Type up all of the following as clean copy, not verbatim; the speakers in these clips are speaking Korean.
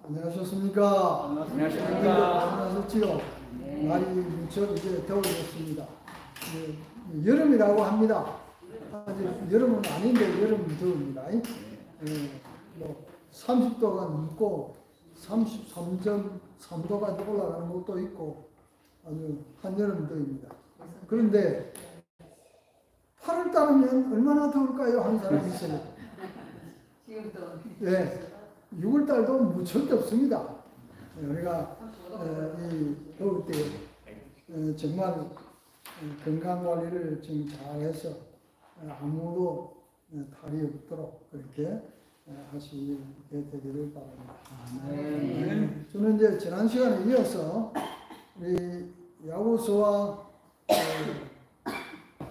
안녕하셨습니까? 안녕하십니까? 안녕하셨지요? 날이 무척 이제 더워졌습니다. 여름이라고 합니다. 아직 여름은 아닌데 여름은 더웁니다. 30도가 넘고 33.3도까지 올라가는 곳도 있고 아주 한여름 더입니다. 그런데 8월 달이면 얼마나 더울까요? 하는 사람이 있어요. 네. 6월 달도 무척 덥습니다. 우리가 이 더울 때 정말 건강 관리를 좀 잘해서 아무도 탈이 없도록 그렇게 하시게 되기를 바랍니다. 저는 이제 지난 시간에 이어서 우리 야고보서와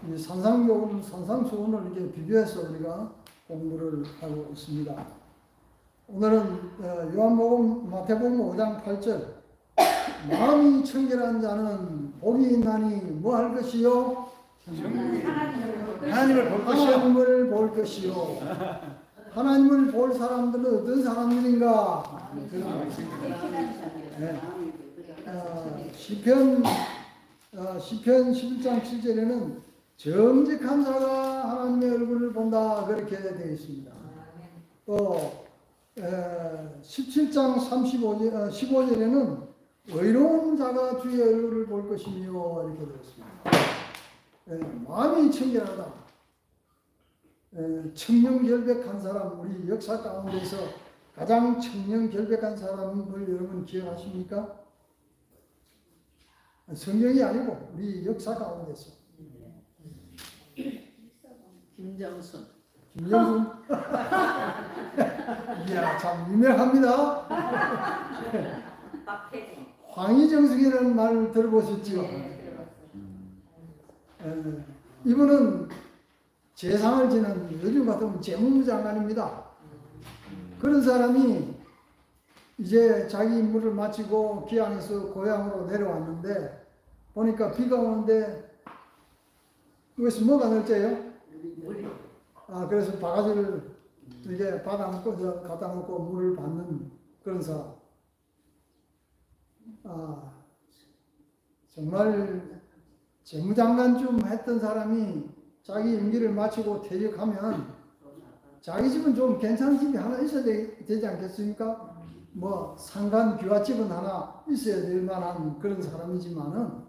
이 산상수훈을 이렇게 비교해서 우리가 공부를 하고 있습니다. 오늘은 요한복음 마태복음 5장 8절 마음이 청결한 자는 복이 있나니 뭐 할 것이요? 하나님을 볼 것이요. 하나님을 볼 것이요. 하나님을 볼 사람들은 어떤 사람들인가? 네. 시편 11장 7절에는 정직한 자가 하나님의 얼굴을 본다 그렇게 되어 있습니다. 또 17장 15절에는 의로운 자가 주의 얼굴을 볼 것이며 이렇게 되어 있습니다. 마음이 청결하다. 청렴결백한 사람, 우리 역사 가운데서 가장 청렴결백한 사람을 여러분 기억하십니까? 성경이 아니고 우리 역사 가운데서 김정순. 김정순? 이야, 참 유명합니다. 황희정숙이라는 말을 들어보셨죠? 이분은 재상을 지낸 요즘 같으면 재무부 장관입니다. 그런 사람이 이제 자기 임무를 마치고 기항에서 고향으로 내려왔는데 보니까 비가 오는데 여기서 뭐가 널째요? 그래서 바가지를 이렇게 받아놓고 갖다 놓고 물을 받는 그런 사람. 정말 재무장관쯤 했던 사람이 자기 임기를 마치고 퇴직하면 자기 집은 좀 괜찮은 집이 하나 있어야 되지 않겠습니까? 뭐 상간 귀화집은 하나 있어야 될 만한 그런 사람이지만은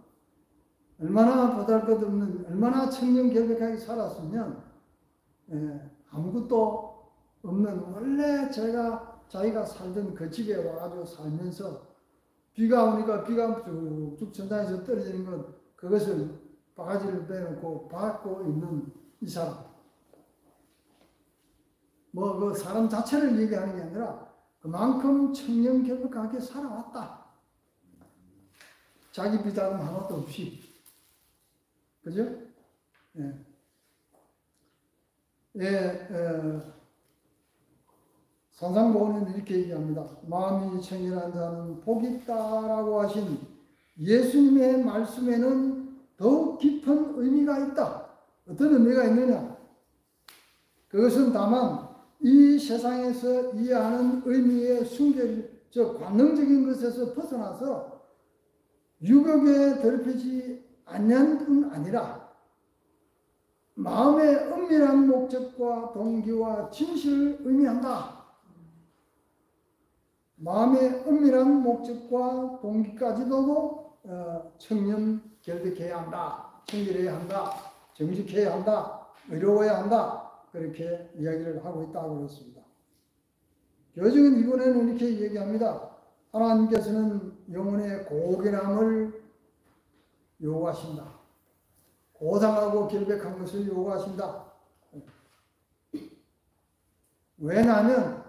얼마나 보잘것없는 얼마나 청렴결백하게 살았으면 아무것도 없는 원래 자기가 살던 그 집에 와가지고 살면서 비가 오니까 비가 쭉쭉 천장에서 떨어지는 것 그것을 바가지를 빼놓고 받고 있는 이 사람. 뭐 그 사람 자체를 얘기하는 게 아니라 그만큼 청렴결백하게 살아왔다. 자기 비자금 하나도 없이. 그죠? 산상보훈은 이렇게 얘기합니다. 마음이 청결한 자는 복이 있다라고 하신 예수님의 말씀에는 더욱 깊은 의미가 있다. 어떤 의미가 있느냐? 그것은 다만 이 세상에서 이해하는 의미의 즉 관능적인 것에서 벗어나서 유격에 더럽히지 않는 뿐 아니라 마음의 은밀한 목적과 동기와 진실을 의미한다. 마음의 은밀한 목적과 동기까지도 청렴결백해야 한다. 청결해야 한다. 정직해야 한다. 의로워야 한다. 그렇게 이야기를 하고 있다고 그랬습니다. 교적은 이번에는 이렇게 얘기합니다. 하나님께서는 영혼의 고결함을 요구하신다. 고상하고 결백한 것을 요구하신다. 왜냐하면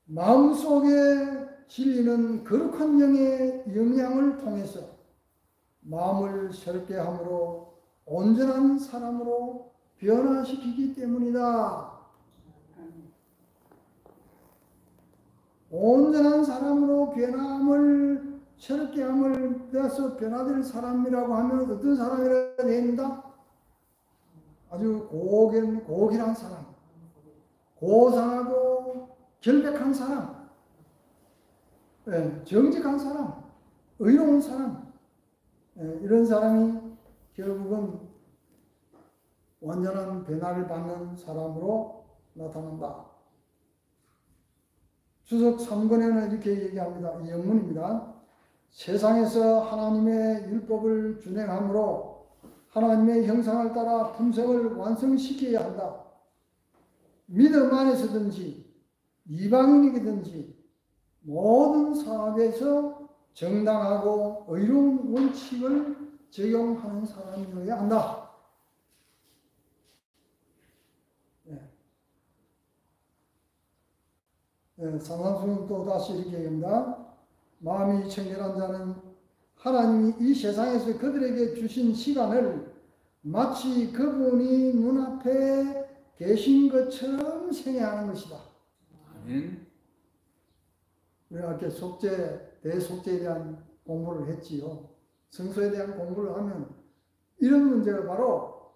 마음속에 실리는 거룩한 영의 영향을 통해서 마음을 새롭게 함으로 온전한 사람으로 변화시키기 때문이다. 온전한 사람으로 변함을 새롭게 함을 빼서 변화될 사람이라고 하면 어떤 사람이라 됩니다? 아주 고결한 사람, 고상하고 결백한 사람, 정직한 사람, 의로운 사람, 이런 사람이 결국은 완전한 변화를 받는 사람으로 나타난다. 주석 3권에는 이렇게 얘기합니다. 이 영문입니다. 세상에서 하나님의 율법을 준행함으로 하나님의 형상을 따라 품성을 완성시켜야 한다. 믿음 안에서든지 이방인이든지 모든 사업에서 정당하고 의로운 원칙을 적용하는 사람이어야 한다. 산상수는 또 다시 이렇게 얘기합니다. 마음이 청결한 자는 하나님이 이 세상에서 그들에게 주신 시간을 마치 그분이 눈앞에 계신 것처럼 생각하는 것이다. 아멘. 우리가 이렇게 속죄, 대속죄에 대한 공부를 했지요. 성소에 대한 공부를 하면 이런 문제가 바로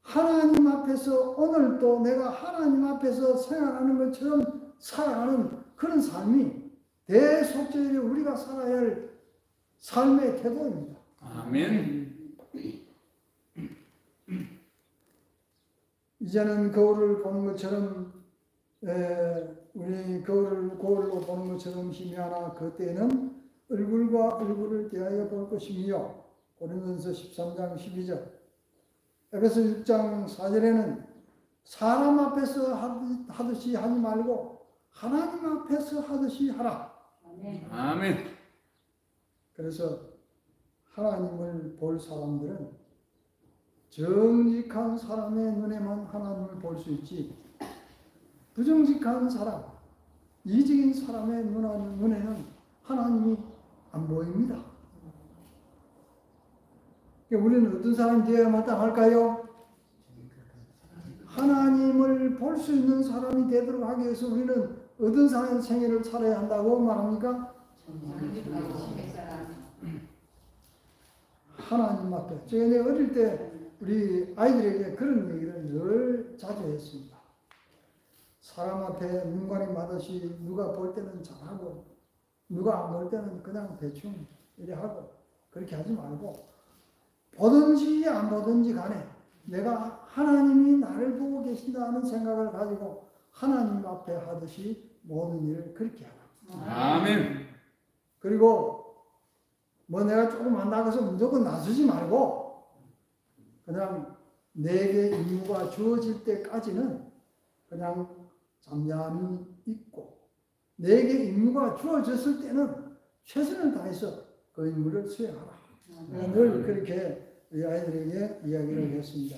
하나님 앞에서 오늘도 내가 하나님 앞에서 생활하는 것처럼 살아가는 그런 삶이 대속죄에 우리가 살아야 할 삶의 태도입니다. 아멘. 이제는 거울을 보는 것처럼 우리 거울로 보는 것처럼 희미하나 그때는 얼굴과 얼굴을 대하여 볼 것이며 고린도전서 13장 12절 에베소 6장 4절에는 사람 앞에서 하듯이 하지 말고 하나님 앞에서 하듯이 하라. 아멘. 그래서 하나님을 볼 사람들은 정직한 사람의 눈에만 하나님을 볼 수 있지 부정직한 사람, 이직인 사람의 눈에는 하나님이 안 보입니다. 우리는 어떤 사람이 되어야 마땅할까요? 하나님을 볼 수 있는 사람이 되도록 하기 위해서 우리는 어떤 사람의 생애를 살아야 한다고 말합니까? 하나님 앞에. 제가 어릴 때 우리 아이들에게 그런 얘기를 늘 자주 했습니다. 사람 앞에 눈가림 하듯이 누가 볼 때는 잘하고 누가 안 볼 때는 그냥 대충 이래 하고 그렇게 하지 말고 보든지 안 보든지 간에 내가 하나님이 나를 보고 계신다는 생각을 가지고 하나님 앞에 하듯이 모든 일을 그렇게 하라. 아멘. 그리고 뭐 내가 조금 안 나가서 무조건 나서지 말고 그냥 내게 임무가 주어질 때까지는 그냥 잠잠히 있고 내게 임무가 주어졌을 때는 최선을 다해서 그 임무를 수행하라. 늘 그렇게 우리 아이들에게 이야기를 했습니다.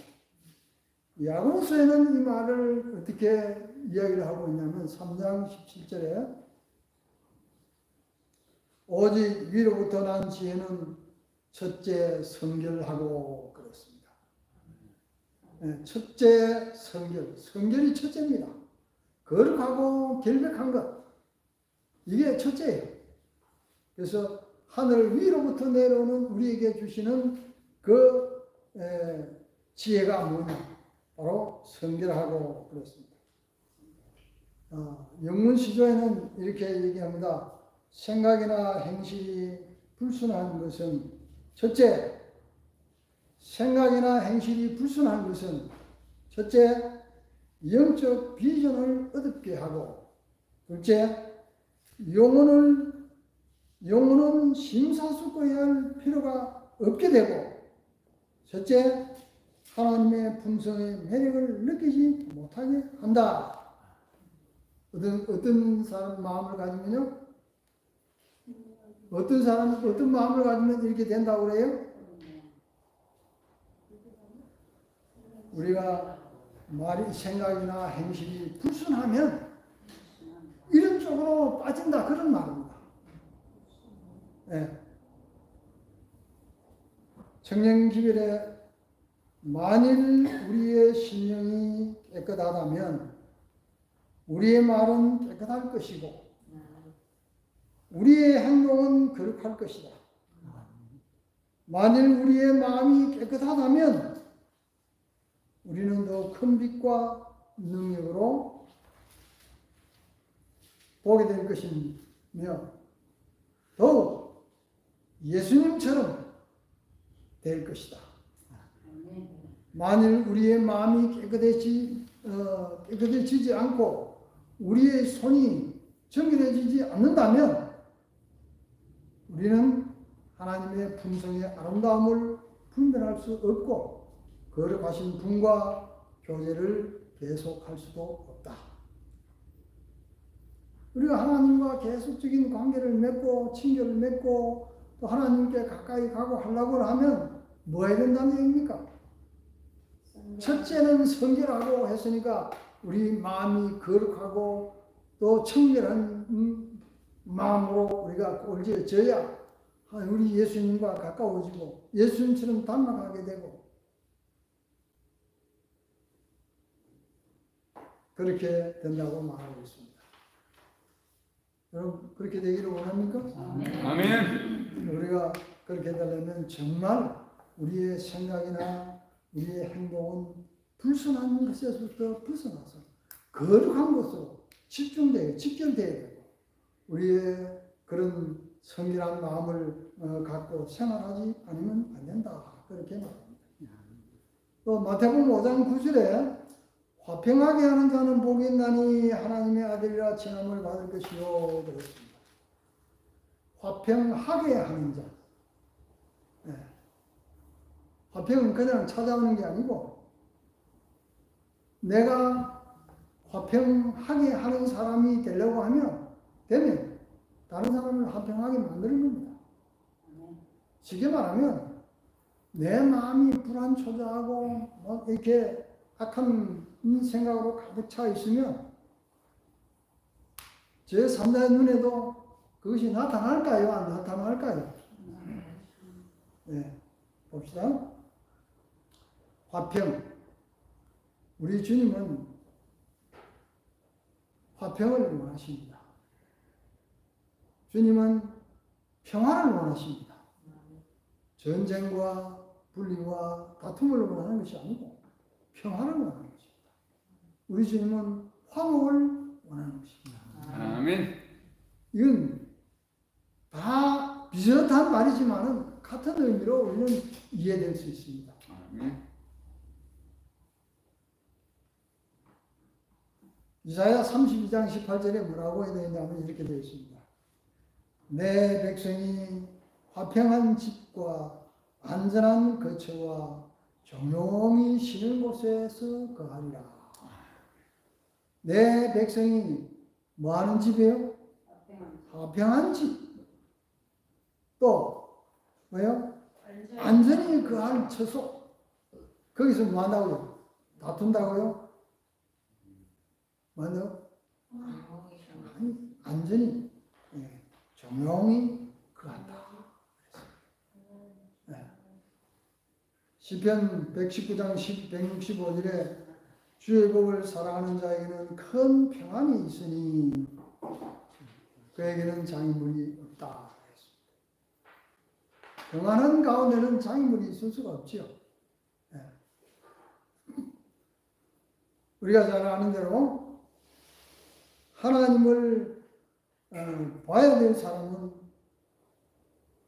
야고보서에는 이 말을 어떻게 이야기를 하고 있냐면 3장 17절에 오직 위로부터 난 지혜는 첫째 성결하고 그렇습니다. 첫째 성결, 성결이 첫째입니다. 거룩하고 결백한 것 이게 첫째예요. 그래서 하늘 위로부터 내려오는 우리에게 주시는 그 지혜가 뭐냐? 바로 성결하고 그렇습니다. 영문 시조에는 이렇게 얘기합니다. 생각이나 행실이 불순한 것은 첫째, 생각이나 행실이 불순한 것은 첫째, 영적 비전을 얻게 하고 둘째, 영혼은 심사숙고해야 할 필요가 없게 되고 셋째, 하나님의 품성의 매력을 느끼지 못하게 한다. 어떤 사람 마음을 가지면요? 어떤 마음을 가지면 이렇게 된다고 그래요? 우리가 말이 생각이나 행실이 불순하면 이런 쪽으로 빠진다 그런 말입니다. 네. 청년기별에 만일 우리의 심령이 깨끗하다면 우리의 말은 깨끗할 것이고 우리의 행동은 거룩할 것이다. 만일 우리의 마음이 깨끗하다면 우리는 더 큰 빛과 능력으로 보게 될 것이며 더욱 예수님처럼 될 것이다. 만일 우리의 마음이 깨끗해지지 않고 우리의 손이 정결해지지 않는다면 우리는 하나님의 품성의 아름다움을 분별할 수 없고 거룩하신 분과 교제를 계속할 수도 없다. 우리가 하나님과 계속적인 관계를 맺고 친교를 맺고 또 하나님께 가까이 가고 하려고 하면 뭐 해야 된다는 얘기입니까? 첫째는 성결하고 했으니까 우리 마음이 거룩하고 또 청결한 마음으로 우리가 꼴져야 우리 예수님과 가까워지고 예수님처럼 닮아가게 되고 그렇게 된다고 말하고 있습니다. 여러분 그렇게 되기를 원합니까? 아멘. 우리가 그렇게 되려면 정말 우리의 생각이나 우리의 행동은 불순한 것에서부터 벗어나서 거룩한 것으로 집결되어야 되고 우리의 그런 성실한 마음을 갖고 생활하지 않으면 안 된다. 그렇게 말합니다. 또 마태복음 5장 9절에 화평하게 하는 자는 복이 있나니 하나님의 아들이라 칭함을 받을 것이요 그랬습니다. 화평하게 하는 자. 네. 화평은 그냥 찾아오는 게 아니고 내가 화평하게 하는 사람이 되려고 되면 다른 사람을 화평하게 만드는 겁니다. 쉽게 말하면 내 마음이 불안초조하고 이렇게 악한 생각으로 가득 차 있으면 제 3자의 눈에도 그것이 나타날까요? 안 나타날까요? 네, 봅시다. 화평. 우리 주님은 화평을 원하십니다. 주님은 평화를 원하십니다. 전쟁과 분리와 다툼을 원하는 것이 아니고 평화를 원하는 것입니다. 우리 주님은 화목을 원하는 것입니다. 아멘. 이건 다 비슷한 말이지만 같은 의미로 우리는 이해될 수 있습니다. 아멘. 이사야 32장 18절에 뭐라고 되어 있냐면 이렇게 되어 있습니다. 내 백성이 화평한 집과 안전한 거처와 조용히 쉬는 곳에서 거하리라. 내 백성이 뭐 하는 집이에요? 화평한 집. 또 뭐요? 안전히 거할 처소. 거기서 뭐 한다고요? 다툰다고요? 뭐요? 아니, 안전히 조용히 거한다. 네. 시편 119장 165절에 주의 법을 사랑하는 자에게는 큰 평안이 있으니 그에게는 장애물이 없다. 평안한 가운데는 장애물이 있을 수가 없지요. 네. 우리가 잘 아는 대로 하나님을 봐야 될 사람은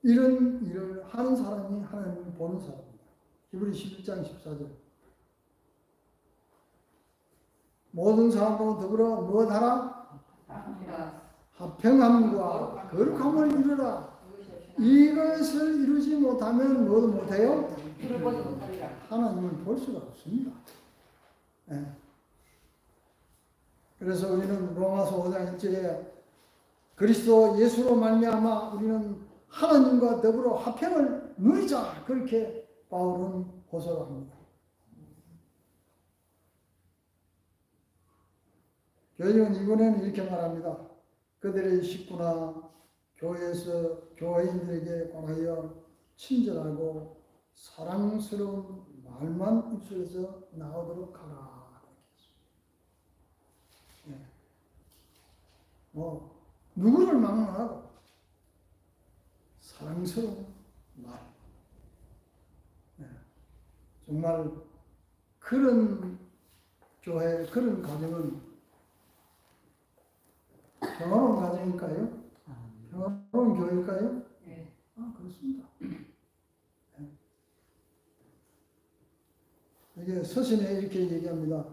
이런 일을 하는 사람이 하나님을 보는 사람입니다. 히브리 11장 14절. 모든 사람과 더불어 무엇하라? 화평함과 거룩함을 이루라. 이것을 이루지 못하면 뭐도 못해요? 하나님을 볼 수가 없습니다. 네. 그래서 우리는 로마서 5장 1절에 그리스도 예수로 말미암아 우리는 하나님과 더불어 화평을 누리자. 그렇게 바울은 호소를 합니다. 교회는 이번에는 이렇게 말합니다. 그들의 식구나 교회에서 교회인들에게 관하여 친절하고 사랑스러운 말만 입술에서 나오도록 하라. 네. 누구를 막론하고 사랑스러운 말. 네. 정말 그런 교회, 그런 가정은 평화로운 가정일까요? 평화로운 평화로운 교회일까요? 네. 아, 그렇습니다. 네. 이게 서신에 이렇게 얘기합니다.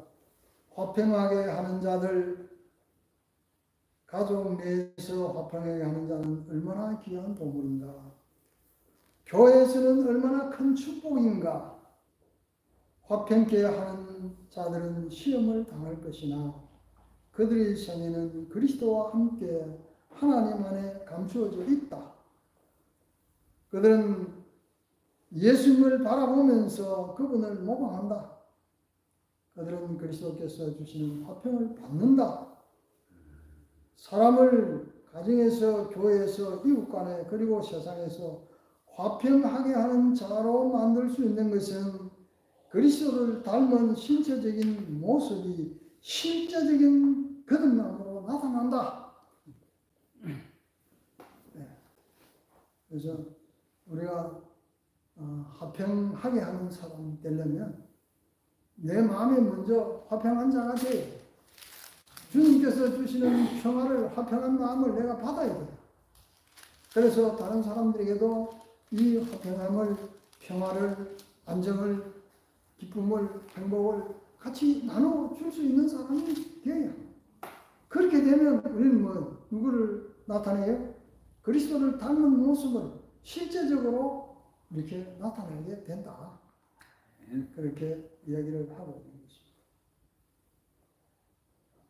화평하게 하는 자들, 가족 내에서 화평하게 하는 자는 얼마나 귀한 보물인가. 교회에서는 얼마나 큰 축복인가. 화평케 하는 자들은 시험을 당할 것이나 그들의 생애는 그리스도와 함께 하나님 안에 감추어져 있다. 그들은 예수님을 바라보면서 그분을 모방한다. 그들은 그리스도께서 주시는 화평을 받는다. 사람을 가정에서, 교회에서, 이웃 간에, 그리고 세상에서 화평하게 하는 자로 만들 수 있는 것은 그리스도를 닮은 신체적인 모습이 실제적인 거듭남으로 나타난다. 네. 그래서 우리가 화평하게 하는 사람이 되려면 내 마음에 먼저 화평한 자가 돼야 돼. 주님께서 주시는 평화를, 화평한 마음을 내가 받아야 돼. 그래서 다른 사람들에게도 이 화평함을, 평화를, 안정을, 기쁨을, 행복을 같이 나눠줄 수 있는 사람이 되어야 합니다. 그렇게 되면 우리는 뭐 누구를 나타내요? 그리스도를 닮은 모습을 실제적으로 이렇게 나타내게 된다. 그렇게 이야기를 하고 있는 것입니다.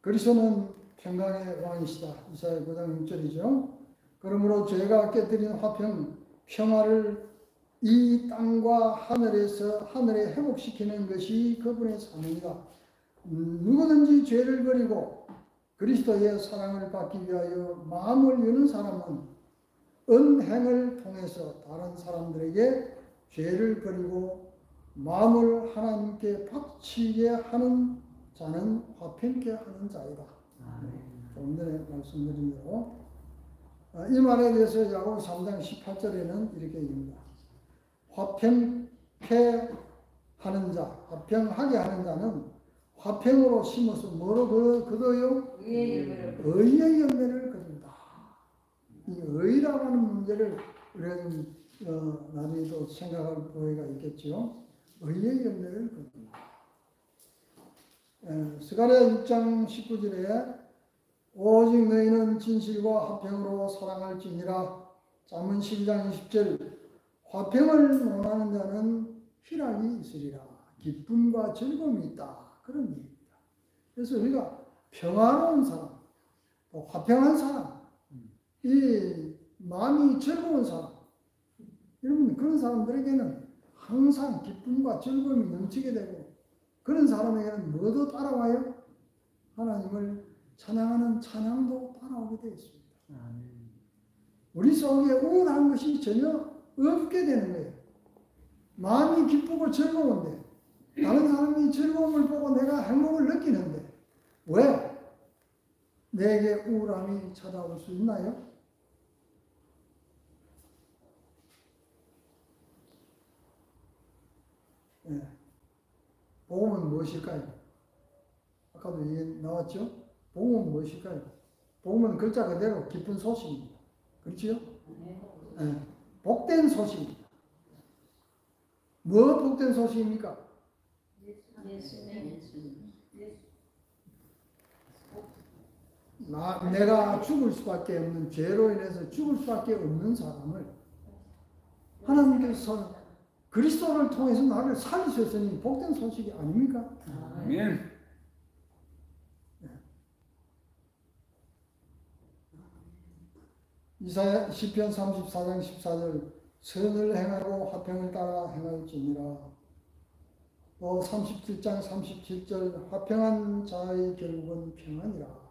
그리스도는 평강의 왕이시다. 이사야 9장 6절이죠. 그러므로 죄가 깨뜨린 화평, 평화를 이 땅과 하늘에 회복시키는 것이 그분의 사명이다. 누구든지 죄를 버리고 그리스도의 사랑을 받기 위하여 마음을 여는 사람은 은행을 통해서 다른 사람들에게 죄를 버리고 마음을 하나님께 바치게 하는 자는 화평케 하는 자이다. 조금 전에 말씀드린 대로 이 말에 대해서 야고보 3장 18절에는 이렇게 얘기합니다. 화평케 하는 자, 화평하게 하는 자는 화평으로 심어서 뭐로 거둬요? 의의 열매를 거둔다. 이 의라고 하는 문제를 우리가 나중에 또 생각할 기회가 있겠죠. 의의 열매를 거둔다. 스가랴 6장 19절에 오직 너희는 진실과 화평으로 사랑할지니라. 잠언 12장 20절 화평을 원하는 자는 희락이 있으리라. 기쁨과 즐거움이 있다. 그런 얘기입니다. 그래서 우리가 평화로운 사람, 또 화평한 사람, 이 마음이 즐거운 사람, 여러분 그런 사람들에게는 항상 기쁨과 즐거움이 넘치게 되고 그런 사람에게는 뭐도 따라와요? 하나님을 찬양하는 찬양도 따라오게 되어 있습니다. 우리 속에 우울한 것이 전혀 없게 되는 거예요. 마음이 기쁘고 즐거운데 다른 사람이 즐거움을 보고 내가 행복을 느끼는데 왜 내게 우울함이 찾아올 수 있나요? 네. 복음은 무엇일까요? 아까도 얘기 나왔죠? 복음은 무엇일까요? 복음은 글자 그대로 기쁜 소식입니다. 그렇지요? 네. 복된 소식입니다. 뭐 복된 소식입니까? 내가 죽을 수밖에 없는 죄로 인해서 죽을 수밖에 없는 사람을 하나님께서 그리스도를 통해서 나를 살리셨으니 복된 소식이 아닙니까? 아멘. 이사야 시편 34장 14절 선을 행하고 화평을 따라 행할지니라. 또 37장 37절 화평한 자의 결국은 평안이라.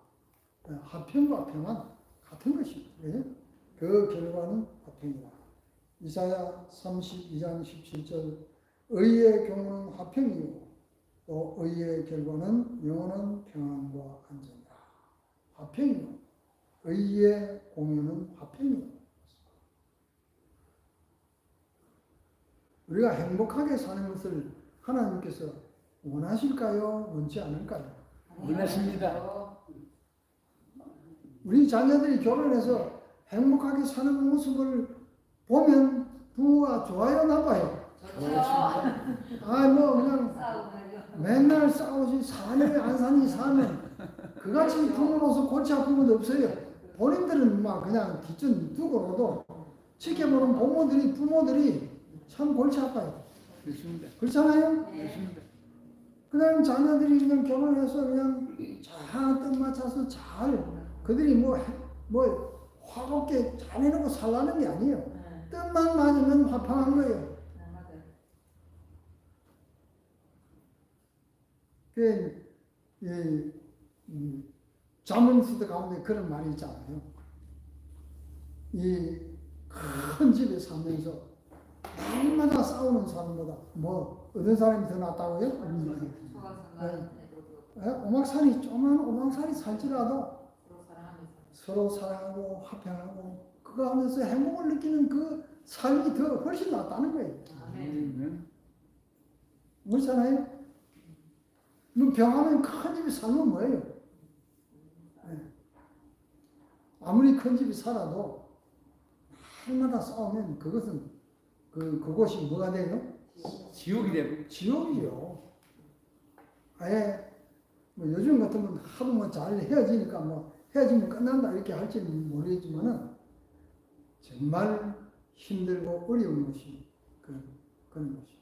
화평과 평안 같은 것입니다. 그 결과는 화평이라. 이사야 32장 17절 의의 경우는 화평이요 또 의의 결과는 영원한 평안과 안전이라. 화평이요 의의 공유는 화평이요. 우리가 행복하게 사는 것을 하나님께서 원하실까요? 원치 않을까요? 원하십니다. 우리 자녀들이 결혼해서 행복하게 사는 모습을 보면 부모가 좋아요, 나빠요? 뭐 그냥 맨날 싸우지 사느니 안 사니 사는 그같이 부모로서 골치 아픈 건 없어요. 본인들은 막 그냥 뒷전 두고라도 지켜보는 부모들이 참 골치 아파요. 그렇습니다. 그렇잖아요? 그렇습니다. 그다음 자녀들이 그냥 결혼해서 그냥 잘 뜻 맞춰서 잘 그들이 뭐 화롭게 잘 해놓고 살라는 게 아니에요. 뜻만 맞으면 화평한 거예요. 자문시대 가운데 그런 말이 있잖아요. 이 큰 집에 살면서 날마다 싸우는 사람보다 어떤 사람이 더 낫다고요? 오막살이 조그만 오막살이 살지라도 서로 사랑하고 화평하고 그거 하면서 행복을 느끼는 그 삶이 더 훨씬 낫다는 거예요. 그렇잖아요? 병하면 큰 집이 살면 뭐예요? 아무리 큰 집이 살아도 날마다 싸우면 그것은 그곳이 뭐가 돼요? 지옥이 되고. 지옥이요. 아예 요즘 같으면 하도 잘 헤어지니까 헤어지면 끝난다 이렇게 할지는 모르겠지만은 정말 힘들고 어려운 것이 그런 것이.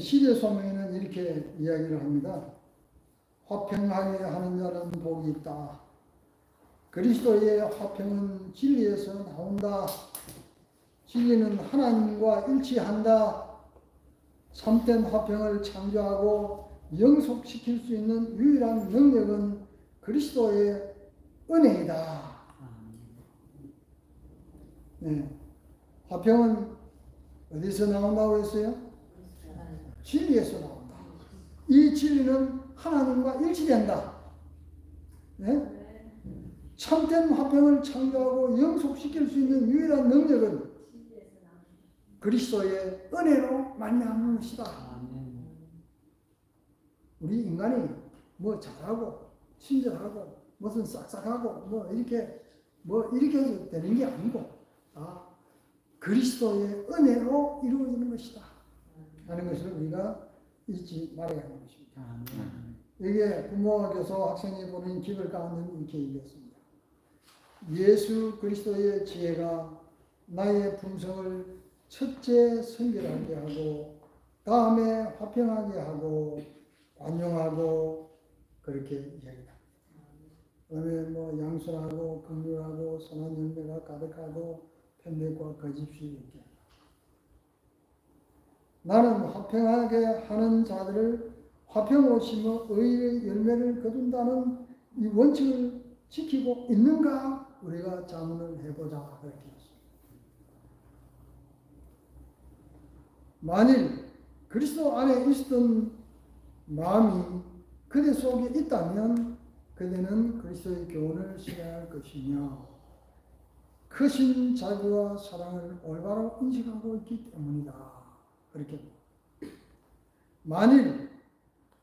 시대 소명에는 이렇게 이야기를 합니다. 화평하게 하는 자는 복이 있다. 그리스도의 화평은 진리에서 나온다. 진리는 하나님과 일치한다. 참된 화평을 창조하고 영속시킬 수 있는 유일한 능력은 그리스도의 은혜이다. 네. 화평은 어디서 나온다고 했어요? 진리에서 나온다. 이 진리는 하나님과 일치된다. 네? 참된 화평을 창조하고 영속시킬 수 있는 유일한 능력은 그리스도의 은혜로 말미암은 것이다. 우리 인간이 잘하고 친절하고 무슨 싹싹하고 이렇게 해서 되는 게 아니고 그리스도의 은혜로 이루어지는 것이다 하는 것을 우리가 잊지 말아야 하는 것입니다. 이게 부모와 교사, 학생이 보는 기별 가운데 이렇게 얘기했습니다. 예수 그리스도의 지혜가 나의 품성을 첫째 성결하게 하고 다음에 화평하게 하고 관용하고 그렇게 이야기합니다. 그다음에 양순하고 긍휼하고 선한 열매가 가득하고 편देख과 거짓이 이렇게. 나는 화평하게 하는 자들을 화평 오시며 의의 열매를 거둔다는 이 원칙을 지키고 있는가 우리가 자문을 해보자 그렇게 했습니다. 만일 그리스도 안에 있었던 마음이 그대 속에 있다면 그대는 그리스도의 교훈을 실행할 것이며 크신 자비와 사랑을 올바로 인식하고 있기 때문이다. 그렇게 만일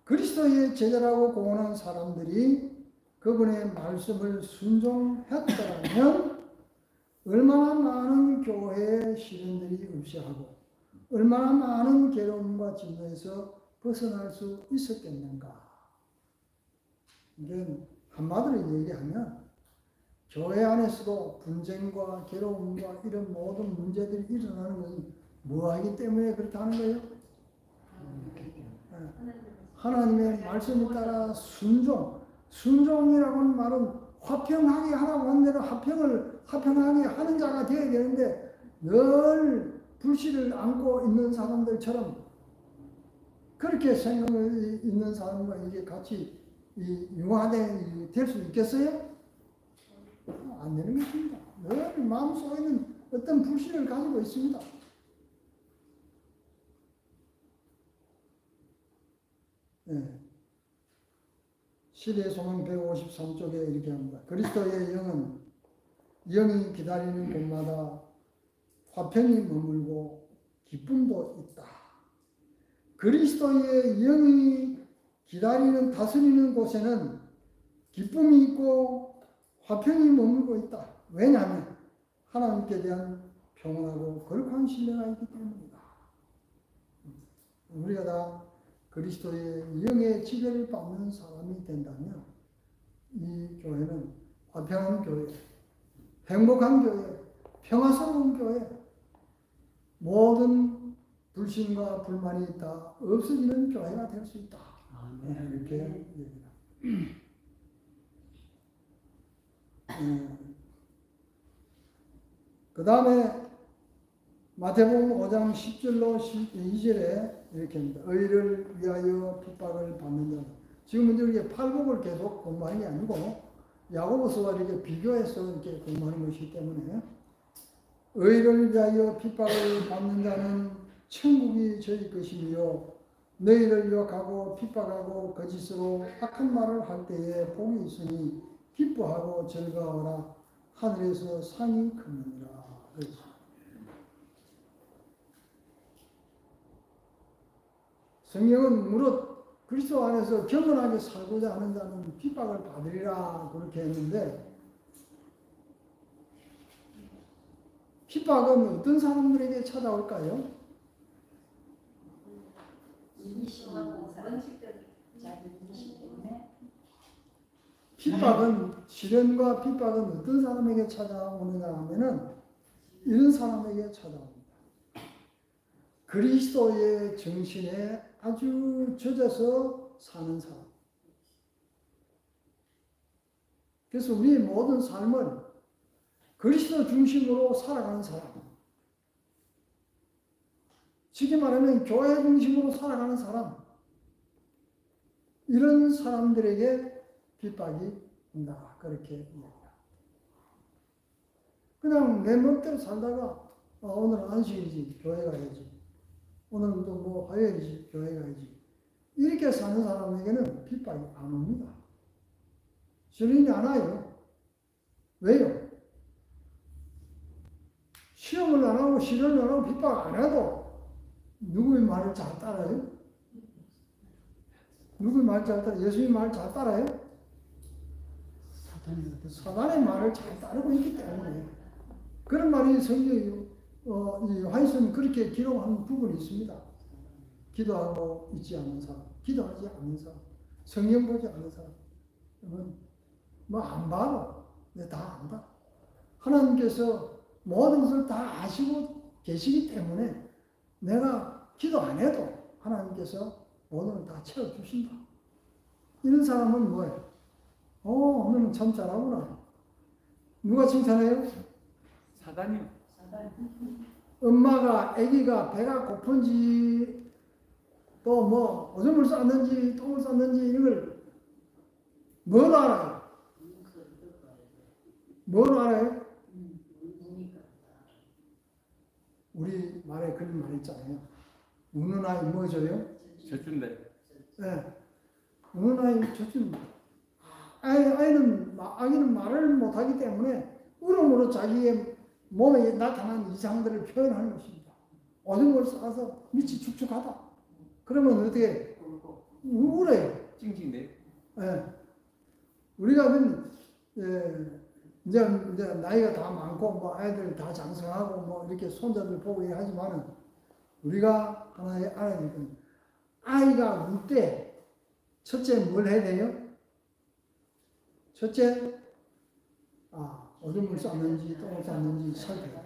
그리스도의 제자라고 공언한 사람들이 그분의 말씀을 순종했더라면 얼마나 많은 교회의 시련들이 없이하고 얼마나 많은 괴로움과 진노에서 벗어날 수 있었겠는가. 이게 한마디로 얘기하면 교회 안에서도 분쟁과 괴로움과 이런 모든 문제들이 일어나는 것은 뭐하기 때문에 그렇게 하는 거예요? 하나님의 말씀에 따라 순종이라고 하는 말은 화평하게 하라고 하는 대로 화평하게 하는 자가 되어야 되는데 늘 불씨를 안고 있는 사람들처럼 그렇게 생각을 있는 사람과 이게 같이 융화될 수 있겠어요? 안 되는 것입니다. 늘 마음속에는 어떤 불씨를 가지고 있습니다. 네. 시대의 소문 153쪽에 이렇게 합니다. 그리스도의 영이 기다리는 곳마다 화평이 머물고 기쁨도 있다. 그리스도의 영이 기다리는 다스리는 곳에는 기쁨이 있고 화평이 머물고 있다. 왜냐하면 하나님께 대한 평온하고 거룩한 신뢰가 있기 때문이다. 우리가 다 그리스도의 영의 지배를 받는 사람이 된다면 이 교회는 화평한 교회, 행복한 교회, 평화스러운 교회, 모든 불신과 불만이 다 없어지는 교회가 될 수 있다. 이렇게 얘기합니다. 그 다음에 마태복음 5장 10절로 12절에 이렇게 합니다. 의를 위하여 핍박을 받는다. 지금은 이렇게 팔복을 계속 공부하는 게 아니고 야고보서와 이렇게 비교해서 이렇게 공부하는 것이기 때문에 의를 위하여 핍박을 받는 자는 천국이 저희 것이며 너희를 유혹하고 핍박하고 거짓으로 악한 말을 할 때에 복이 있으니 기뻐하고 즐거워라. 하늘에서 상이 크느니라. 성경은 무릇 그리스도 안에서 경건하게 살고자 하는 자는 핍박을 받으리라 그렇게 했는데 핍박은 어떤 사람들에게 찾아올까요? 핍박은 시련과 핍박은 어떤 사람에게 찾아오느냐 하면은 이런 사람에게 찾아옵니다. 그리스도의 정신에 아주 젖어서 사는 사람. 그래서 우리 모든 삶을 그리스도 중심으로 살아가는 사람. 쉽게 말하면 교회 중심으로 살아가는 사람. 이런 사람들에게 핍박이 온다. 그렇게 이야기합니다. 그냥 내 멋대로 살다가 오늘은 안식일이지 교회 가야지. 오늘은 또 뭐 화요일이지 교회 가야지. 이렇게 사는 사람에게는 핍박이 안 옵니다. 시련이 안 와요. 왜요? 시험을 안 하고 시련을 안 하고 핍박 안 해도 누구의 말을 잘 따라요? 누구의 말을 잘 따라요? 예수의 말을 잘 따라요? 사단의 말을 잘 따르고 있기 때문에 그런 말이 성경이 이 화이서는 그렇게 기록한 부분이 있습니다. 기도하고 있지 않는 사람, 기도하지 않는 사람, 성경 보지 않는 사람, 뭐 안 봐도 다 안다. 하나님께서 모든 것을 다 아시고 계시기 때문에 내가 기도 안 해도 하나님께서 모든 걸 다 채워주신다. 이런 사람은 뭐예요? 오늘은 참 잘하구나. 누가 칭찬해요? 사단이요. 엄마가 아기가 배가 고픈지 또 뭐 오줌을 쌌는지 똥을 쌌는지 이걸 뭘 알아요? 뭘 알아요? 우리 말에 그런 말 있잖아요. 우는 아이 뭐 줘요? 젖준대. 네. 우는 아이 젖준다. 아기는 말을 못하기 때문에 울음으로 자기의 몸에 나타난 이상들을 표현하는 것입니다. 오줌을 싸서 밑이 축축하다. 그러면 어떻게 울어요? 찡찡대. 예. 우리가 이제 나이가 다 많고 뭐 아이들 다 장성하고 뭐 이렇게 손자들 보고 하지만은 우리가 하나 알아야 될 건 아이가 울 때 첫째 뭘 해야 돼요? 첫째 오줌을 쌌는지 똥을 쌌는지 살펴요.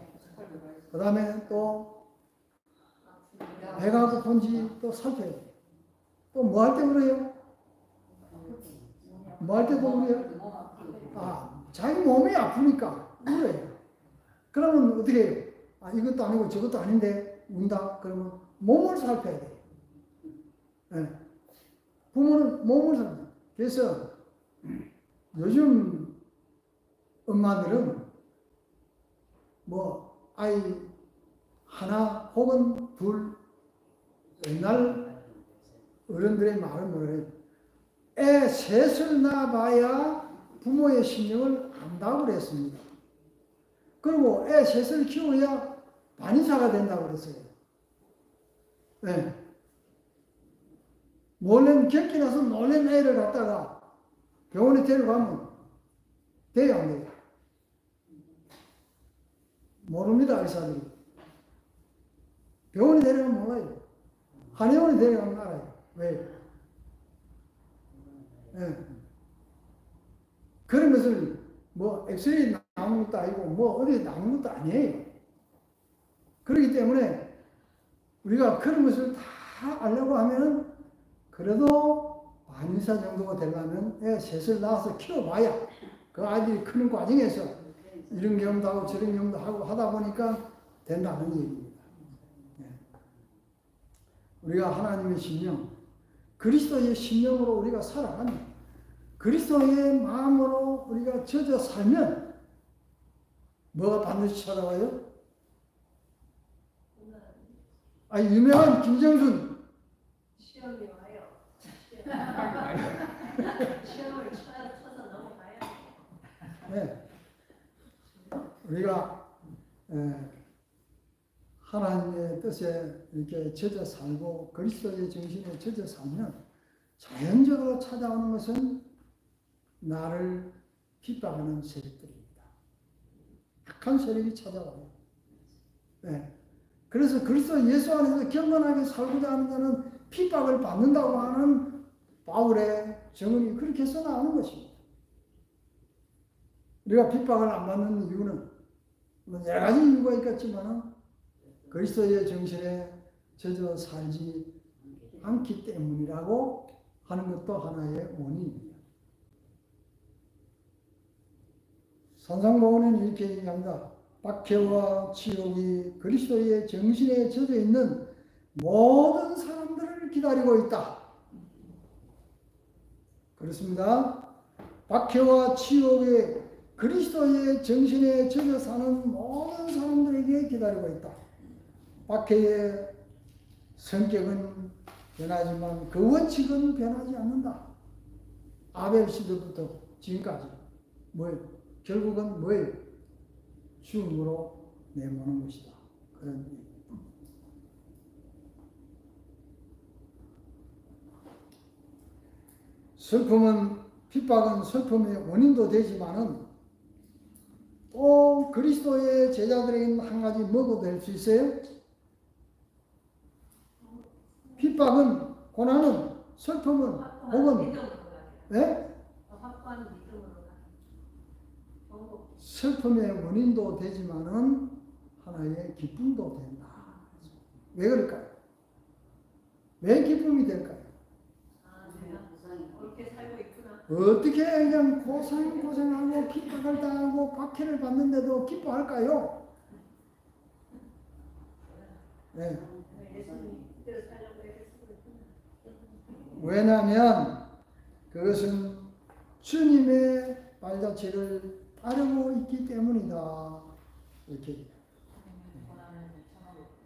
그 다음에 또 배가 고픈지 또 살펴요. 또 뭐 할 때 울어요? 뭐 할 때도 울어요? 자기 몸이 아프니까 울어요. 그러면 어떻게 해요? 이것도 아니고 저것도 아닌데 운다? 그러면 몸을 살펴야 돼요. 네. 부모는 몸을 살펴요. 그래서 요즘 엄마들은 뭐 아이 하나 혹은 둘 옛날 어른들의 말을 뭐래요? 애 셋을 낳아봐야 부모의 심령을 안다고 그랬습니다. 그리고 애 셋을 키워야 반의사가 된다고 그랬어요. 네. 놀란 겪기 나서 놀란 애를 갖다가 병원에 데려가면 돼요, 안 돼요? 모릅니다, 의사들이. 병원에 데려가면 몰라요. 한의원에 데려가면 알아요. 왜? 예. 그런 것을 뭐 엑스레이 나오는 것도 아니고 뭐 어디 나오는 것도 아니에요. 그렇기 때문에 우리가 그런 것을 다 알려고 하면은 그래도 반의사 정도가 되려면 애 셋을 낳아서 키워봐야 그 아이들이 크는 과정에서 이런 경험도 하고 저런 경험도 하고 하다 보니까 된다는 얘기입니다. 예. 우리가 하나님의 심령, 그리스도의 심령으로 우리가 살아가면 그리스도의 마음으로 우리가 젖어 살면 뭐가 반드시 찾아와요? 유명한 김정순 시험이 와요. 시험을 쳐서 넘어가요. 네. 우리가 하나님의 뜻에 이렇게 젖어 살고 그리스도의 정신에 젖어 살면 자연적으로 찾아오는 것은 나를 핍박하는 세력들입니다. 악한 세력이 찾아와요. 네. 그래서 그리스도 예수 안에서 경건하게 살고자 하는 자는 핍박을 받는다고 하는 바울의 정언이 그렇게 써 나오는 것입니다. 우리가 핍박을 안 받는 이유는 여러 가지 이유가 있겠지만 그리스도의 정신에 젖어 살지 않기 때문이라고 하는 것도 하나의 원인입니다. 산상보훈은 이렇게 얘기합니다. 박해와 치욕이 그리스도의 정신에 젖어 있는 모든 사람들을 기다리고 있다. 그렇습니다. 박해와 치욕이 그리스도의 정신에 젖어 사는 모든 사람들에게 기다리고 있다. 박해의 성격은 변하지만 그 원칙은 변하지 않는다. 아벨 시대부터 지금까지 뭐예요? 결국은 뭐예요? 죽음으로 내모는 것이다. 그런 얘기입니다. 슬픔은, 핍박은 슬픔의 원인도 되지만은 또 그리스도의 제자들에게는 한 가지 뭐가 될 수 있어요? 핍박은, 고난은, 슬픔은, 혹은 슬픔의 원인도 되지만은 하나의 기쁨도 된다. 왜 그럴까요? 왜 기쁨이 될까요? 그렇게 살고 있구나. 어떻게 그냥 고생하고 핍박을 당하고 박해를 받는데도 기뻐할까요? 네. 왜냐하면 그것은 주님의 발자취를 따르고 있기 때문이다. 이렇게.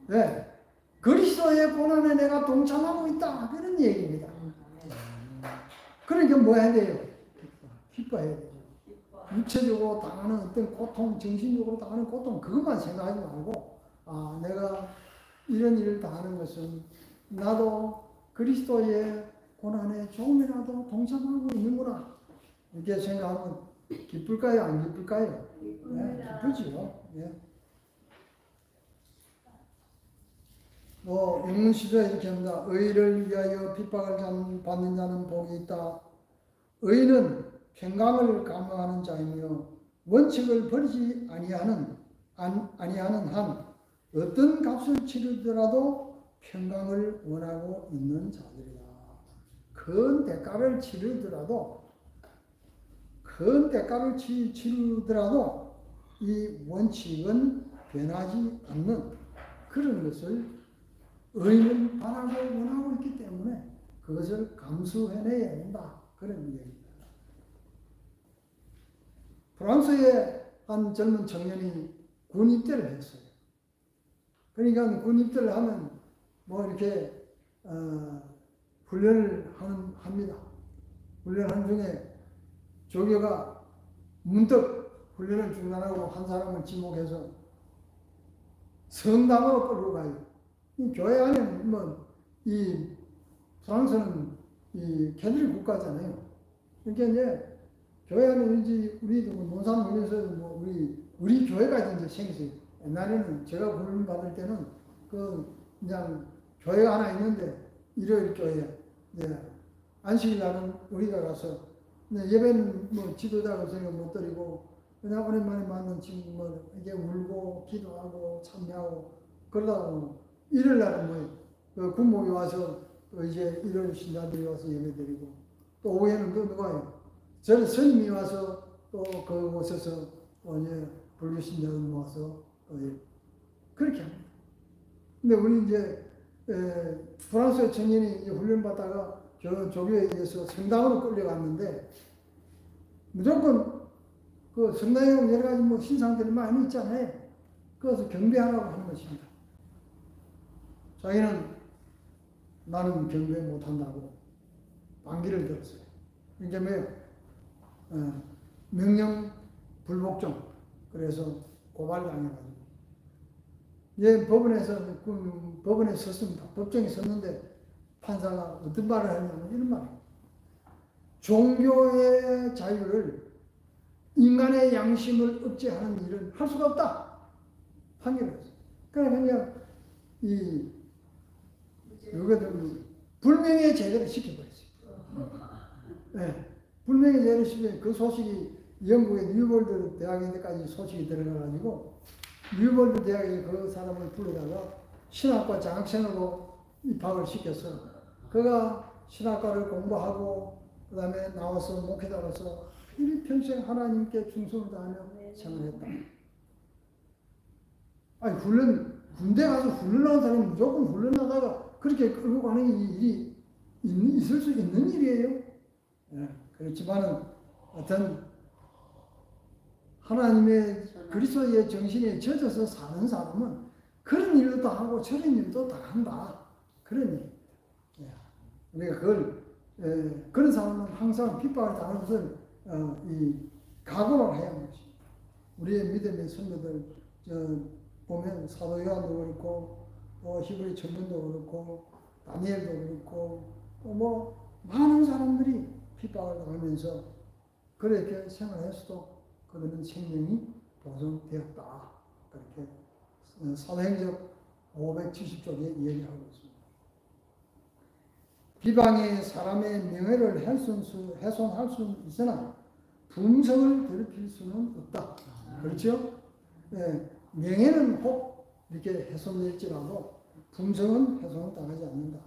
네. 그리스도의 고난에 내가 동참하고 있다. 그런 얘기입니다. 그러니까 뭐 해야 돼요? 기뻐해야 돼요. 육체적으로 당하는 어떤 고통, 정신적으로 당하는 고통, 그것만 생각하지 말고, 내가 이런 일을 당하는 것은 나도 그리스도의 고난에 조금이라도 동참하고 있는구나. 이렇게 생각하면 기쁠까요? 안 기쁠까요? 네, 기쁘지요. 네. 영문시조에 이렇게 합니다. 의를 위하여 핍박을 받는 자는 복이 있다. 의는 평강을 감화하는 자이며 원칙을 버리지 아니하는 한 어떤 값을 치르더라도 평강을 원하고 있는 자들이다. 큰 대가를 치르더라도 이 원칙은 변하지 않는 그런 것을 의는 바라고 원하고 있기 때문에 그것을 감수해내야 된다. 그런 얘기입니다. 프랑스의 한 젊은 청년이 군 입대를 했어요. 그러니까 군 입대를 하면 뭐 이렇게 훈련을 합니다. 훈련한 중에 조교가 문득 훈련을 중단하고 한 사람을 지목해서 성당으로 끌고 가요. 이 교회 안에는 이 프랑스는 이 캐톨릭 국가잖아요. 그러니까 이제 교회 안에 왠지 우리도 뭐 논산문에서 뭐 우리 교회가 이제 생겼어요. 옛날에는 제가 부름 받을 때는 그 그냥 교회가 하나 있는데 일요일 교회, 네. 안식일 날은 우리가 가서 예배는 뭐 지도자가 없으니까 못 드리고 그냥 오랜만에 만난 친구 뭐 이게 울고 기도하고 참여하고 그러다가 뭐 일요일 날은 뭐그 군목이 와서 또 이제 일요일 신자들이 와서 예배 드리고 또 오후에는 또 누가요? 저는 스님이 와서 또 그곳에서 또 이제 불교 신자들 모아서 또 그렇게 합니다. 근데 우리 이제 프랑스 청년이 훈련받다가 저 조교에 의해서 성당으로 끌려갔는데 무조건 그 성당에 보면 여러 가지 뭐 신상들이 많이 있잖아요. 그래서 경배하라고 하는 것입니다. 자기는 나는 경배 못한다고 반기를 들었어요. 이게 뭐예요? 명령 불복종. 그래서 고발당해가지고. 예, 법원에 섰습니다. 법정에 섰는데 판사가 어떤 말을 했냐면 이런 말이에요. 종교의 자유를 인간의 양심을 억제하는 일은 할 수가 없다. 판결을 했어요. 그러니까 그냥 불명예 제대로 시켜버렸어요. 네, 불명예 제대로 시키면 그 소식이 영국의 뉴볼드 대학에까지 소식이 들어가가지고 뉴볼드 대학에 그 사람을 불러다가 신학과 장학생으로 입학을 시켰어. 그가 신학과를 공부하고 그 다음에 나와서 목회자로서 일평생 하나님께 충성을 다하며 생활했다. 아니 군대 가서 훈련하는 사람이 무조건 훈련하다가 그렇게 끌고 가는 일이 있을 수 있는 일이에요. 네, 그렇지만은 어떤 하나님의 그리스도의 정신에 젖어서 사는 사람은 그런 일도 다 하고 저런 일도 다 한다. 그런 일. 우리가 그걸 그런 사람은 항상 핍박을 당하는 것을 각오를 해야 하는 것입니다. 우리의 믿음의 선배들 보면 사도 요한도 그렇고 또 히브리 청년도 그렇고 다니엘도 그렇고 또 뭐 많은 사람들이 핍박을 당하면서 그렇게 생활했어도 그들은 생명이 보존되었다. 그렇게 사도행전 570쪽에 얘기하고 있습니다. 비방이 사람의 명예를 훼손할 수는 있으나 품성을 더럽힐 수는 없다. 그렇죠? 네, 명예는 혹 이렇게 훼손될지라도 품성은 훼손을 당하지 않는다.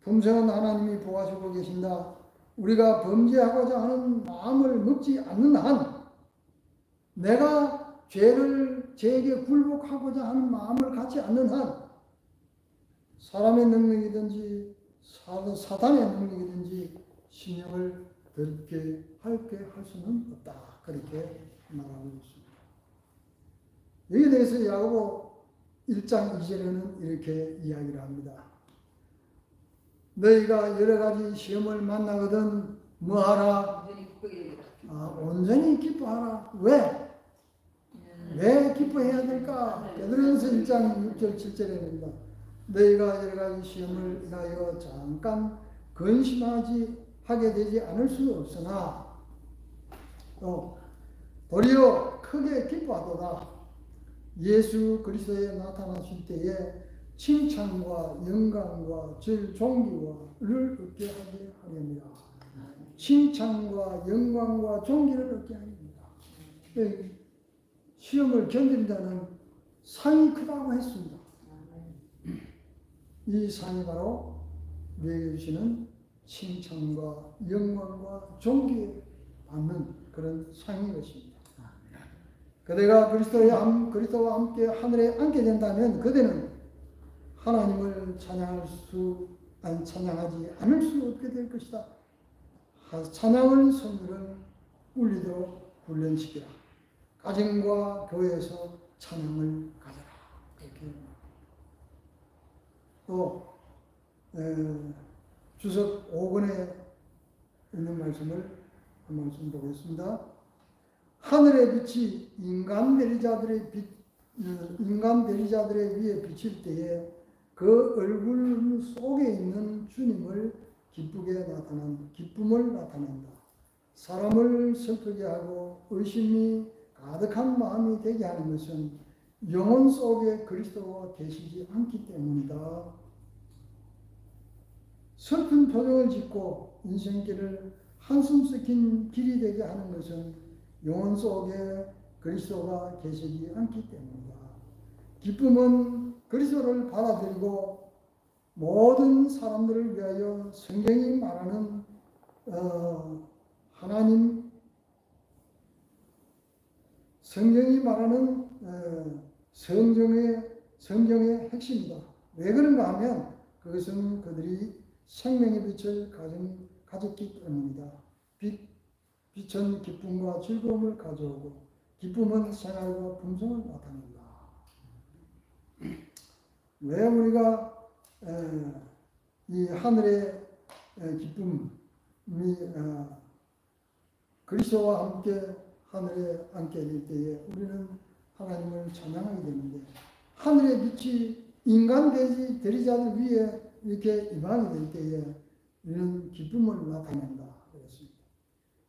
품성은 하나님이 보아주고 계신다. 우리가 범죄하고자 하는 마음을 먹지 않는 한, 내가 죄에게 굴복하고자 하는 마음을 갖지 않는 한, 사람의 능력이든지 사단의 능력이든지 신령을 더럽게 할 수는 없다. 그렇게 말하고 있습니다. 여기에 대해서 야고보 1장 2절에는 이렇게 이야기를 합니다. 너희가 여러 가지 시험을 만나거든 뭐하라? 온전히 기뻐하라. 왜? 왜 기뻐해야 될까? 베드로전서 1장 6절 7절입니다. 너희가 여러 가지 시험을 인하여 잠깐 근심하게 되지 않을 수 없으나 또 도리어 크게 기뻐하도다. 예수 그리스도에 나타나실 때에 칭찬과 영광과 존귀를 얻게 하게 하렵니다. 칭찬과 영광과 존귀를 얻게 하렵니다. 시험을 견딘 자는 상이 크다고 했습니다. 이 상이 바로 우리에게 주시는 칭찬과 영광과 존귀 받는 그런 상인 것입니다. 그대가 그리스도와 함께 하늘에 앉게 된다면 그대는 하나님을 찬양하지 않을 수 없게 될 것이다. 찬양을 선물을 울리도록 훈련시키라. 가정과 교회에서 찬양을 가져라. 이렇게 또 주석 5권에 있는 말씀을 한 말씀 보겠습니다. 하늘의 빛이 인간 대리자들의 위에 비칠 때에 그 얼굴 속에 있는 주님을 기쁨을 나타낸다. 사람을 슬프게 하고 의심이 가득한 마음이 되게 하는 것은 영혼 속에 그리스도가 계시지 않기 때문이다. 슬픈 표정을 짓고 인생길을 한숨 섞인 길이 되게 하는 것은 영혼 속에 그리스도가 계시지 않기 때문이다. 기쁨은 그리스도를 받아들이고 모든 사람들을 위하여 성경이 말하는 하나님, 성경이 말하는 성경의 핵심이다. 왜 그런가 하면 그것은 그들이 생명의 빛을 가졌기 때문이다. 빛은 기쁨과 즐거움을 가져오고 기쁨은 생활과 품성을 나타낸다. 왜 우리가 이 하늘의 기쁨이 그리스도와 함께 하늘에 앉게 될 때에 우리는 하나님을 찬양하게 되는데 하늘의 빛이 인간 대리자들 위에 이렇게 임하게 될 때에 우리는 기쁨을 나타낸다. 그랬습니다.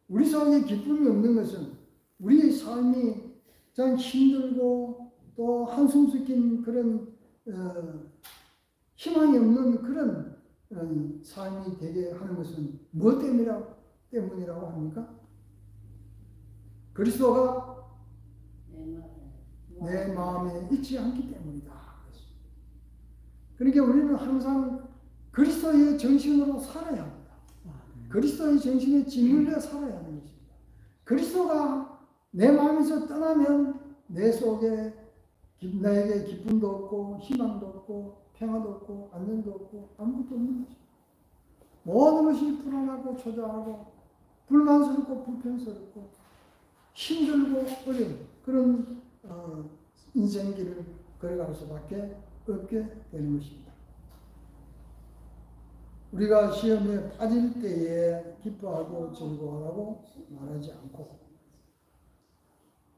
우리 속에 기쁨이 없는 것은 우리의 삶이 참 힘들고 또 한숨 섞인 그런 희망이 없는 그런 삶이 되게 하는 것은 무엇 때문이라고 합니까? 그리스도가 내 마음에 있지 않기 때문이다. 그러니까 우리는 항상 그리스도의 정신으로 살아야 합니다. 그리스도의 정신에 짓눌려 살아야 하는 것입니다. 그리스도가 내 마음에서 떠나면 내 속에 나에게 기쁨도 없고 희망도 없고 평화도 없고 안정도 없고 아무것도 없는 것입니다. 모든 것이 불안하고 초조하고 불만스럽고 불평스럽고 힘들고 어려운 그런 인생길을 걸어갈 수밖에 없게 되는 것입니다. 우리가 시험에 빠질 때에 기뻐하고 즐거워하라고 말하지 않고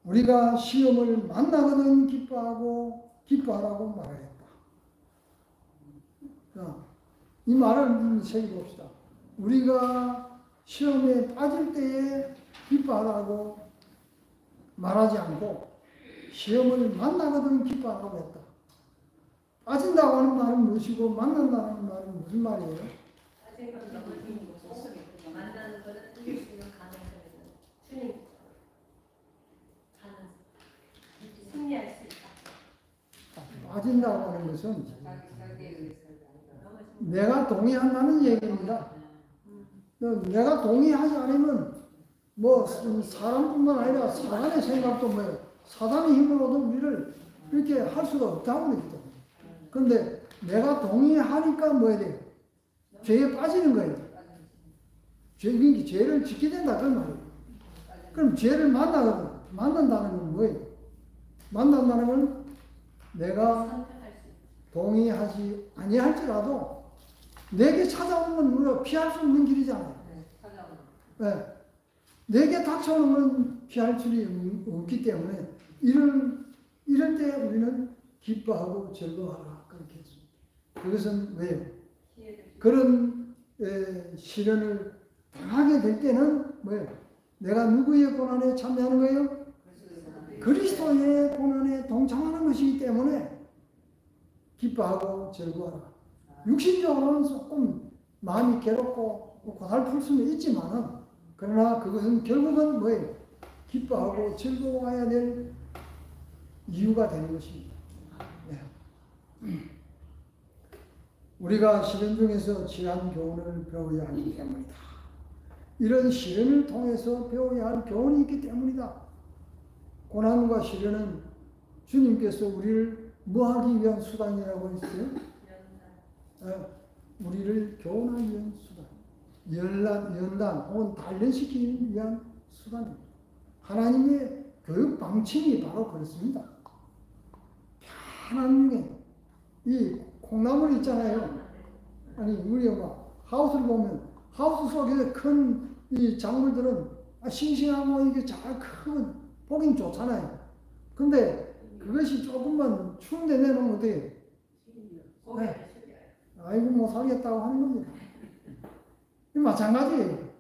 우리가 시험을 만나거든 기뻐하라고 말하였다. 자, 이 말을 새겨봅시다. 우리가 시험에 빠질 때에 기뻐하라고 말하지 않고 시험을 만나거든 기뻐하라고 했다. 빠진다고 하는 말은 무엇이고 만난다는 말은 무슨 말이에요? 빠진 건 넘어지는 것이고 만나는 것은 이길 수 있는 가능성은 주님 승리할 수 있다. 빠진다고 하는 것은 내가 동의한다는 얘기입니다. 내가 동의하지 않으면 뭐 사람뿐만 아니라 사단의 생각도 뭐예요? 사단의 힘으로도 우리를 이렇게 할 수가 없다고 그랬죠. 그런데 내가 동의하니까 뭐 해야 돼요? 죄에 빠지는 거예요. 죄를 짓게 된다 그 말이에요. 그럼 죄를 만난다는 건 뭐예요? 만난다는 건 내가 동의하지 아니할지라도 내게 찾아오는 건 우리가 피할 수 없는 길이잖아요. 네. 내게 닥쳐오는 건 피할 줄이 없기 때문에 이럴 때 우리는 기뻐하고 즐거워하라 그렇게 했습니다. 그것은 왜요? 그런 시련을 당하게 될 때는 뭐예요? 내가 누구의 고난에 참여하는 거예요? 그리스도의 고난에 동참하는 것이기 때문에 기뻐하고 즐거워하라. 육신적으로는 조금 마음이 괴롭고 고달플 수는 있지만은 그러나 그것은 결국은 뭐예요? 기뻐하고 즐거워해야 될 이유가 되는 것입니다. 네. 우리가 시련 중에서 귀한 교훈을 배워야 하기 때문이다. 이런 시련을 통해서 배워야 할 교훈이 있기 때문이다. 고난과 시련은 주님께서 우리를 뭐 하기 위한 수단이라고 했어요? 우리를 교훈하기 위한 수단. 연단 혹은 단련시키기 위한 수단입니다. 하나님의 교육 방침이 바로 그렇습니다. 편한 중에 이 콩나물 있잖아요. 아니 우리가 막 하우스를 보면 하우스 속에 큰 이 작물들은 싱싱하고 이게 잘 크면 보긴 좋잖아요. 근데 그것이 조금만 추운데 내놓으면 어때요? 네. 아이고 못 살겠다고 하는 겁니다. 마찬가지예요.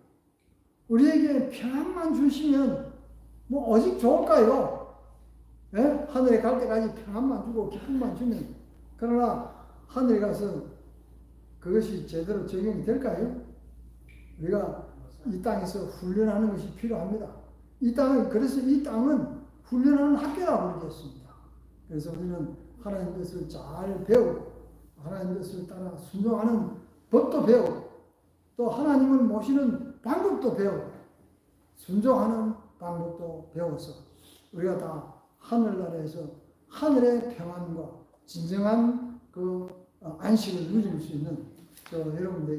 우리에게 평안만 주시면 뭐 오직 좋을까요? 예? 하늘에 갈 때까지 평안만 주고 기쁨만 주면. 그러나 하늘에 가서 그것이 제대로 적용이 될까요? 우리가 이 땅에서 훈련하는 것이 필요합니다. 그래서 이 땅은 훈련하는 학교라고 부르겠습니다. 그래서 우리는 하나님 뜻을 잘 배우고 하나님 뜻을 따라 순종하는 법도 배우고 또 하나님을 모시는 방법도 배우고 순종하는 방법도 배워서 우리가 다 하늘나라에서 하늘의 평안과 진정한 그 안식을 누릴 수 있는 저 여러분들